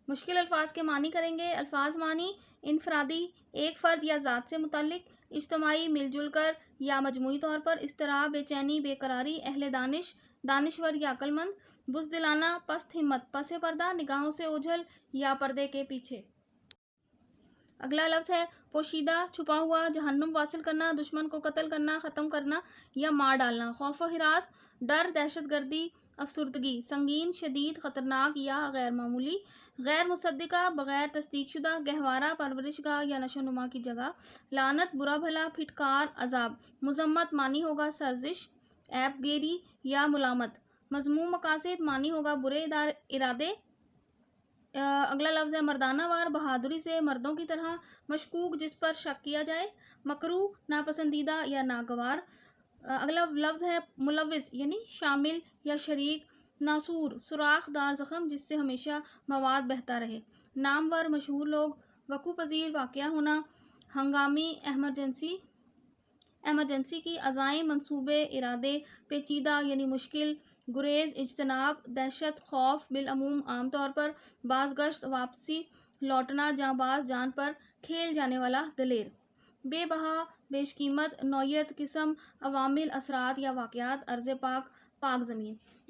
مشکل الفاظ کے معنی کریں گے۔ الفاظ معنی: انفرادی، ایک فرد یا ذات سے متعلق، اجتماعی، مل جل کر یا مجموعی طور پر، اضطراب، بے چینی، بے قراری، اہل دانش، دانشور یا عقل مند، بزدلانہ، پست ہمت، پس پردہ، نگاہوں سے اوجھل یا پردے کے پیچھے۔ اگلا لفظ ہے پوشیدہ، چھپا ہوا، جہنم واصل کرنا، دشمن کو قتل کرنا، ختم کرنا یا مار ڈالنا۔ خوف و ہراس، ڈر، دہشت گردی، افسردگی، سنگین، شدید، خطرناک یا غیر معمولی۔ غیر مصدقہ، بغیر تصدیق شدہ، گہوارہ، پرورش گاہ یا نشو و نما کی جگہ۔ لعنت، برا بھلا، پھٹکار، عذاب۔ مذمت معنی ہوگا سرزش، عیب گیری یا ملامت۔ مذموم مقاصد معنی ہوگا برے ارادے۔ اگلا لفظ ہے مردانہ وار، بہادری سے، مردوں کی طرح۔ مشکوک، جس پر شک کیا جائے۔ مکروہ، ناپسندیدہ یا ناگوار۔ اگلا لفظ ہے ملوث یعنی شامل یا شریک۔ ناسور، سوراخ دار زخم جس سے ہمیشہ مواد بہتا رہے۔ نامور، مشہور لوگ۔ وقوع پذیر، واقع ہونا۔ ہنگامی، ایمرجنسی کی۔ عزائم، منصوبے، ارادے۔ پیچیدہ یعنی مشکل۔ گریز، اجتناب، دہشت، خوف، بالعموم، عام طور پر۔ بازگشت، واپسی، لوٹنا، جانباز، جان پر کھیل جانے والا، دلیر۔ بے بہا، بیش قیمت۔ نوعیت، قسم۔ عوامل، اثرات یا واقعات۔ ارض پاک، پاک زمین۔